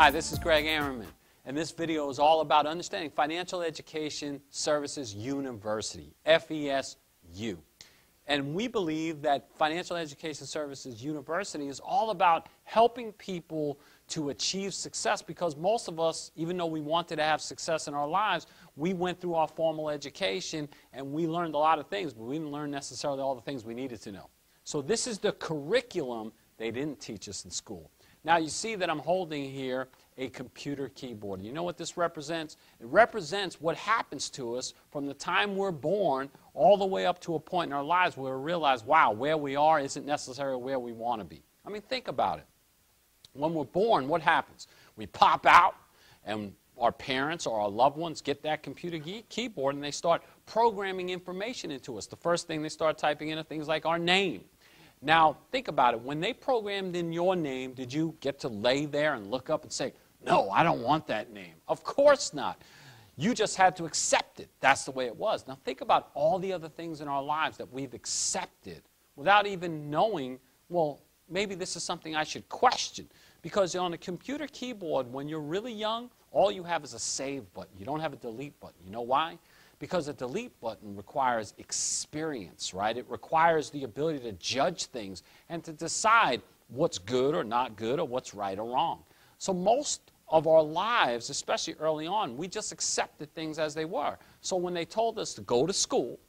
Hi, this is Greg Aronman, and this video is all about understanding Financial Education Services University, FESU. And we believe that Financial Education Services University is all about helping people to achieve success, because most of us, even though we wanted to have success in our lives, we went through our formal education and we learned a lot of things, but we didn't learn necessarily all the things we needed to know. So this is the curriculum they didn't teach us in school. Now you see that I'm holding here a computer keyboard. You know what this represents? It represents what happens to us from the time we're born all the way up to a point in our lives where we realize, wow, where we are isn't necessarily where we want to be. I mean, think about it. When we're born, what happens? We pop out, and our parents or our loved ones get that computer keyboard and they start programming information into us. The first thing they start typing in are things like our name. Now, think about it. When they programmed in your name, did you get to lay there and look up and say, no, I don't want that name? Of course not. You just had to accept it. That's the way it was. Now, think about all the other things in our lives that we've accepted without even knowing, well, maybe this is something I should question. Because on a computer keyboard, when you're really young, all you have is a save button. You don't have a delete button. You know why? Because a delete button requires experience, right? It requires the ability to judge things and to decide what's good or not good or what's right or wrong. So most of our lives, especially early on, we just accepted things as they were. So when they told us to go to school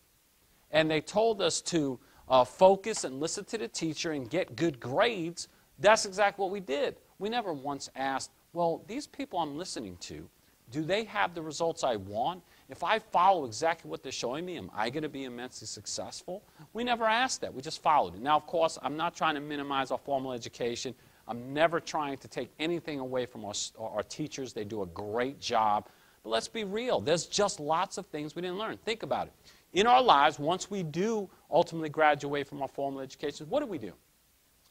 and they told us to focus and listen to the teacher and get good grades, that's exactly what we did. We never once asked, well, these people I'm listening to, do they have the results I want? If I follow exactly what they're showing me, am I going to be immensely successful? We never asked that. We just followed it. Now, of course, I'm not trying to minimize our formal education. I'm never trying to take anything away from our teachers. They do a great job. But let's be real. There's just lots of things we didn't learn. Think about it. In our lives, once we do ultimately graduate from our formal education, what do?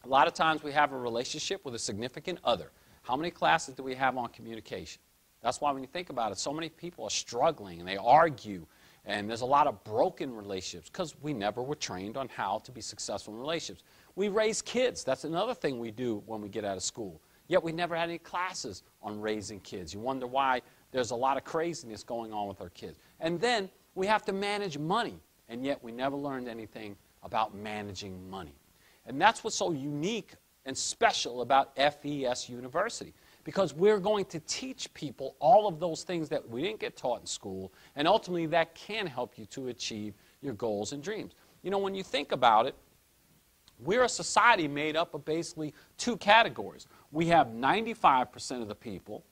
A lot of times we have a relationship with a significant other. How many classes do we have on communication? That's why when you think about it, so many people are struggling and they argue, and there's a lot of broken relationships because we never were trained on how to be successful in relationships. We raise kids. That's another thing we do when we get out of school. Yet we never had any classes on raising kids. You wonder why there's a lot of craziness going on with our kids. And then we have to manage money, and yet we never learned anything about managing money. And that's what's so unique and special about FES University, because we're going to teach people all of those things that we didn't get taught in school, and ultimately that can help you to achieve your goals and dreams. You know, when you think about it, we're a society made up of basically two categories. We have 95% of the people.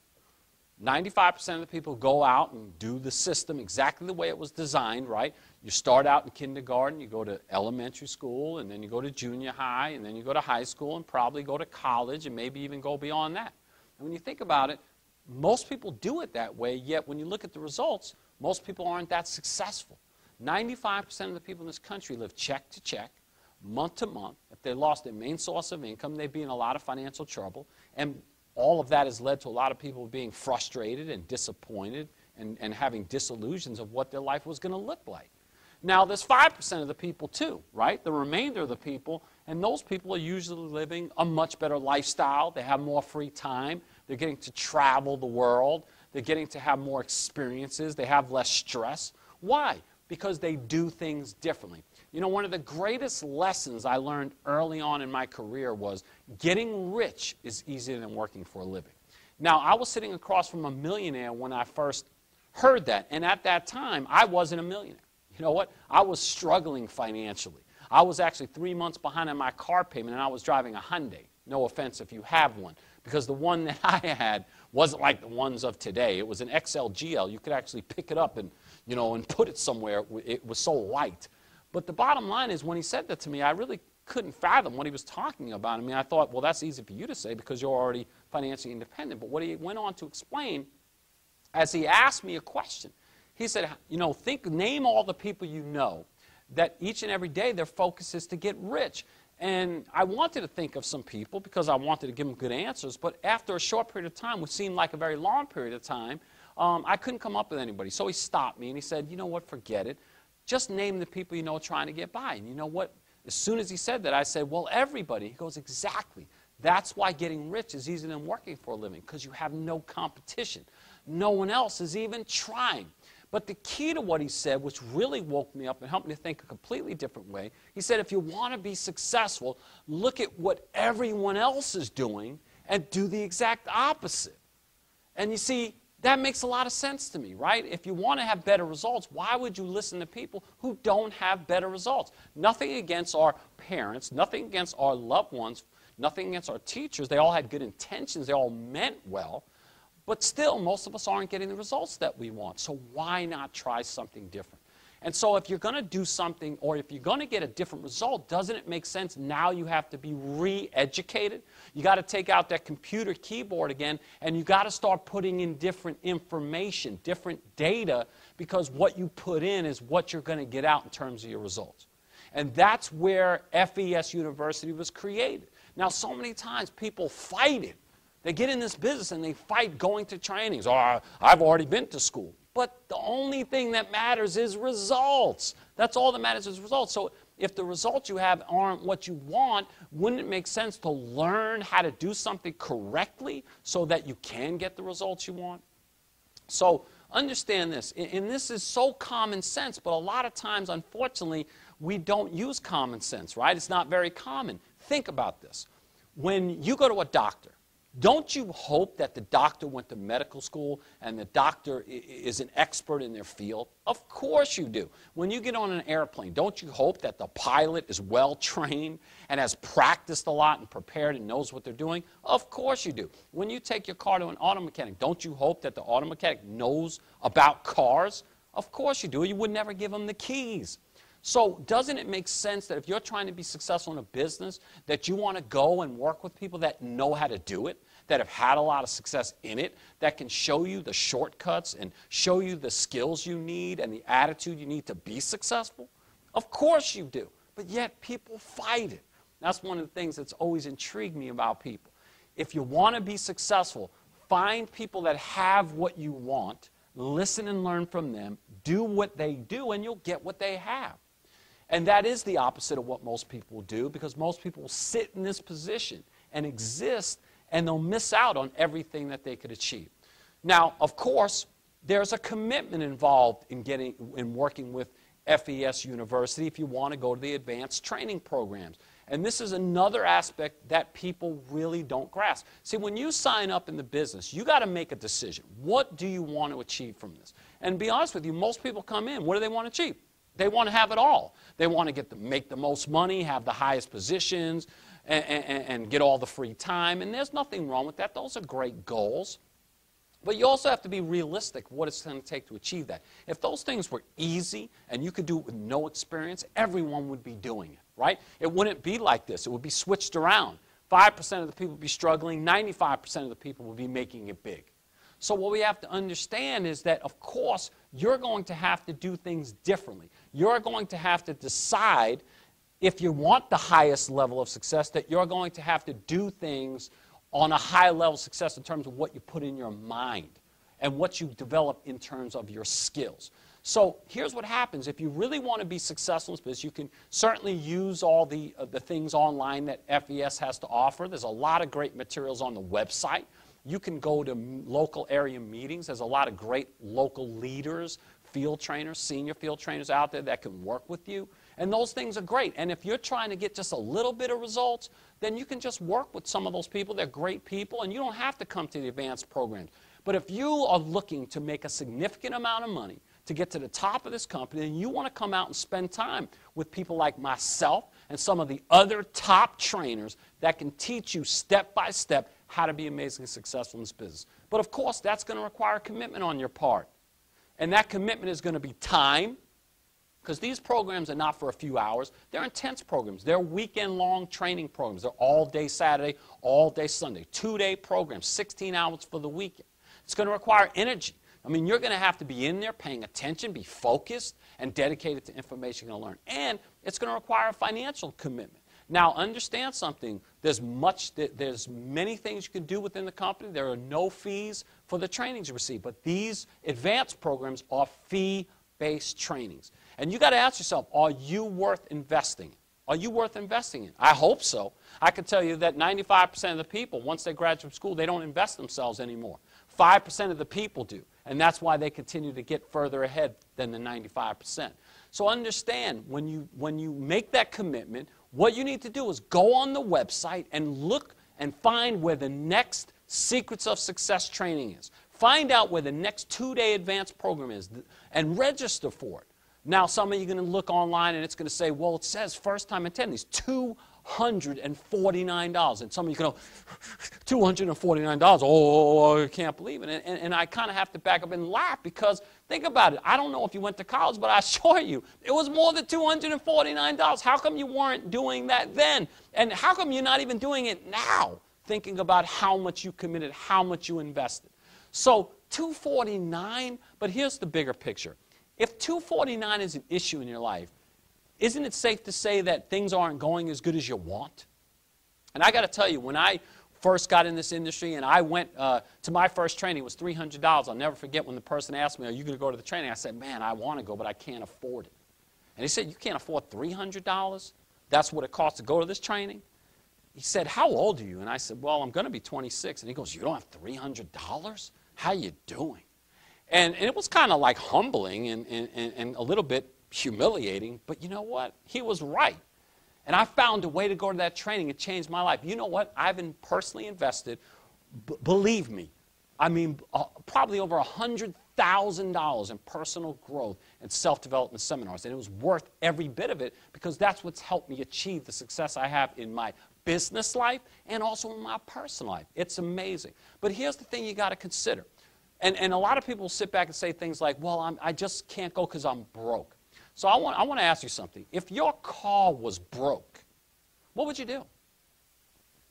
95% of the people go out and do the system exactly the way it was designed, right? You start out in kindergarten, you go to elementary school, and then you go to junior high, and then you go to high school, and probably go to college, and maybe even go beyond that. And when you think about it, most people do it that way, yet when you look at the results, most people aren't that successful. 95% of the people in this country live check to check, month to month. If they lost their main source of income, they'd be in a lot of financial trouble. And all of that has led to a lot of people being frustrated and disappointed and having disillusions of what their life was going to look like. Now, there's 5% of the people too, right? The remainder of the people, and those people are usually living a much better lifestyle. They have more free time. They're getting to travel the world. They're getting to have more experiences. They have less stress. Why? Because they do things differently. You know, one of the greatest lessons I learned early on in my career was getting rich is easier than working for a living. Now, I was sitting across from a millionaire when I first heard that, and at that time, I wasn't a millionaire. You know what? I was struggling financially. I was actually 3 months behind on my car payment, and I was driving a Hyundai. No offense if you have one, because the one that I had wasn't like the ones of today. It was an XL-GL. You could actually pick it up and, you know, and put it somewhere. It was so light. But the bottom line is, when he said that to me, I really couldn't fathom what he was talking about. I mean, I thought, well, that's easy for you to say because you're already financially independent. But what he went on to explain, as he asked me a question, he said, you know, name all the people you know that each and every day their focus is to get rich. And I wanted to think of some people because I wanted to give them good answers. But after a short period of time, which seemed like a very long period of time, I couldn't come up with anybody. So he stopped me and he said, you know what, forget it. Just name the people you know trying to get by. And you know what? As soon as he said that, I said, well, everybody. He goes, exactly. That's why getting rich is easier than working for a living, because you have no competition. No one else is even trying. But the key to what he said, which really woke me up and helped me to think a completely different way, he said, if you want to be successful, look at what everyone else is doing and do the exact opposite. And you see, that makes a lot of sense to me, right? If you want to have better results, why would you listen to people who don't have better results? Nothing against our parents, nothing against our loved ones, nothing against our teachers. They all had good intentions. They all meant well. But still, most of us aren't getting the results that we want. So why not try something different? And so if you're going to do something, or if you're going to get a different result, doesn't it make sense now you have to be re-educated? You got to take out that computer keyboard again, and you got to start putting in different information, different data, because what you put in is what you're going to get out in terms of your results. And that's where FES University was created. Now, so many times people fight it. They get in this business and they fight going to trainings. Oh, I've already been to school. But the only thing that matters is results. That's all that matters is results. So if the results you have aren't what you want, wouldn't it make sense to learn how to do something correctly so that you can get the results you want? So understand this. And this is so common sense, but a lot of times, unfortunately, we don't use common sense, right? It's not very common. Think about this. When you go to a doctor, don't you hope that the doctor went to medical school and the doctor is an expert in their field? Of course you do. When you get on an airplane, don't you hope that the pilot is well trained and has practiced a lot and prepared and knows what they're doing? Of course you do. When you take your car to an auto mechanic, don't you hope that the auto mechanic knows about cars? Of course you do. You would never give them the keys. So doesn't it make sense that if you're trying to be successful in a business, that you want to go and work with people that know how to do it, that have had a lot of success in it, that can show you the shortcuts and show you the skills you need and the attitude you need to be successful? Of course you do. But yet people fight it. That's one of the things that's always intrigued me about people. If you want to be successful, find people that have what you want, listen and learn from them, do what they do, and you'll get what they have. And that is the opposite of what most people do, because most people will sit in this position and exist, and they'll miss out on everything that they could achieve. Now, of course, there's a commitment involved in working with FES University if you want to go to the advanced training programs. And this is another aspect that people really don't grasp. See, when you sign up in the business, you got to make a decision. What do you want to achieve from this? And to be honest with you, most people come in, what do they want to achieve? They want to have it all. They want to make the most money, have the highest positions, and get all the free time. And there's nothing wrong with that. Those are great goals. But you also have to be realistic what it's going to take to achieve that. If those things were easy and you could do it with no experience, everyone would be doing it, right? It wouldn't be like this. It would be switched around. 5% of the people would be struggling. 95% of the people would be making it big. So what we have to understand is that, of course, you're going to have to do things differently. You're going to have to decide, if you want the highest level of success, that you're going to have to do things on a high level of success in terms of what you put in your mind and what you develop in terms of your skills. So here's what happens. If you really want to be successful in this business, you can certainly use all the things online that FES has to offer. There's a lot of great materials on the website. You can go to local area meetings. There's a lot of great local leaders, field trainers, senior field trainers out there that can work with you. And those things are great. And if you're trying to get just a little bit of results, then you can just work with some of those people. They're great people, and you don't have to come to the advanced programs. But if you are looking to make a significant amount of money to get to the top of this company, and you want to come out and spend time with people like myself and some of the other top trainers that can teach you step by step how to be amazingly successful in this business. But of course, that's going to require commitment on your part. And that commitment is going to be time, because these programs are not for a few hours. They're intense programs. They're weekend-long training programs. They're all day Saturday, all day Sunday. 2-day programs, 16 hours for the weekend. It's going to require energy. I mean, you're going to have to be in there paying attention, be focused, and dedicated to information you're going to learn. And it's going to require a financial commitment. Now, understand something. There's many things you can do within the company. There are no fees for the trainings you receive. But these advanced programs are fee-based trainings. And you got to ask yourself, are you worth investing in? Are you worth investing in? I hope so. I can tell you that 95% of the people, once they graduate from school, they don't invest themselves anymore. 5% of the people do, and that's why they continue to get further ahead than the 95%. So understand, when you make that commitment, what you need to do is go on the website and look and find where the next Secrets of Success training is. Find out where the next 2-day advanced program is and register for it. Now, some of you are going to look online and it's going to say, well, it says first time attendees, $249. And some of you go, $249, oh, I can't believe it. And I kind of have to back up and laugh because think about it. I don't know if you went to college, but I assure you, it was more than $249. How come you weren't doing that then? And how come you're not even doing it now, thinking about how much you committed, how much you invested? So $249, but here's the bigger picture. If $249 is an issue in your life, isn't it safe to say that things aren't going as good as you want? And I got to tell you, when I first got in this industry and I went to my first training, it was $300. I'll never forget when the person asked me, are you going to go to the training? I said, man, I want to go, but I can't afford it. And he said, you can't afford $300? That's what it costs to go to this training? He said, how old are you? And I said, well, I'm going to be 26. And he goes, you don't have $300? How you doing? And it was kind of like humbling and a little bit humiliating, but you know what? He was right. And I found a way to go to that training and change my life. You know what? I've been personally invested, believe me, I mean, probably over $100,000 in personal growth and self-development seminars. And it was worth every bit of it because that's what's helped me achieve the success I have in my business life and also in my personal life. It's amazing. But here's the thing you got to consider. And a lot of people sit back and say things like, well, I just can't go because I'm broke. So I want to ask you something. If your car was broke, what would you do?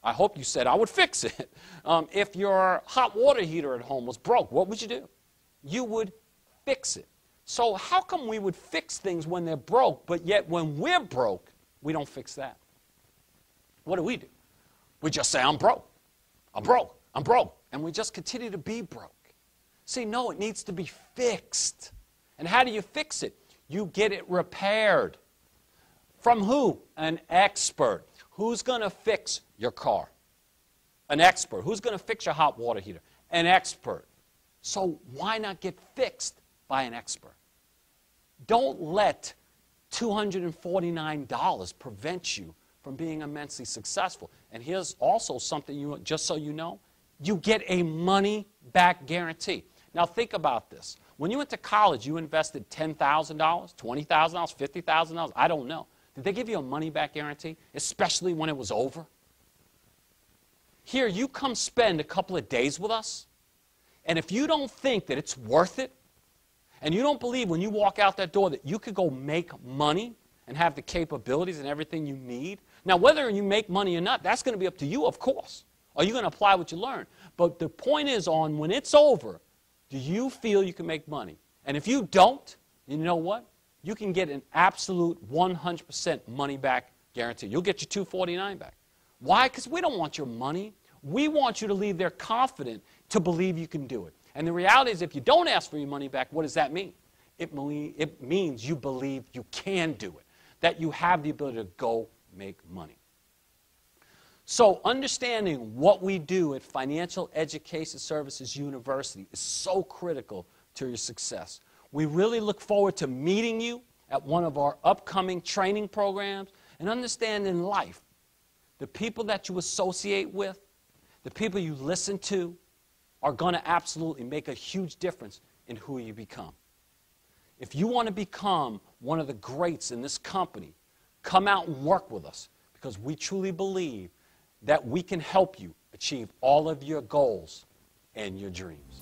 I hope you said I would fix it. If your hot water heater at home was broke, what would you do? You would fix it. So how come we would fix things when they're broke, but yet when we're broke, we don't fix that? What do? We just say, I'm broke. I'm broke. I'm broke. And we just continue to be broke. See, no, it needs to be fixed. And how do you fix it? You get it repaired. From who? An expert. Who's going to fix your car? An expert. Who's going to fix your hot water heater? An expert. So why not get fixed by an expert? Don't let $249 prevent you from being immensely successful. And here's also something, just so you know, you get a money-back guarantee. Now think about this. When you went to college, you invested $10,000, $20,000, $50,000, I don't know. Did they give you a money-back guarantee, especially when it was over? Here, you come spend a couple of days with us, and if you don't think that it's worth it, and you don't believe when you walk out that door that you could go make money and have the capabilities and everything you need, now whether you make money or not, that's going to be up to you, of course. Are you going to apply what you learn? But the point is on when it's over, do you feel you can make money? And if you don't, you know what? You can get an absolute 100% money-back guarantee. You'll get your $249 back. Why? Because we don't want your money. We want you to leave there confident to believe you can do it. And the reality is if you don't ask for your money back, what does that mean? It means you believe you can do it, that you have the ability to go make money. So understanding what we do at Financial Education Services University is so critical to your success. We really look forward to meeting you at one of our upcoming training programs and understand in life the people that you associate with, the people you listen to, are going to absolutely make a huge difference in who you become. If you want to become one of the greats in this company, come out and work with us because we truly believe that we can help you achieve all of your goals and your dreams.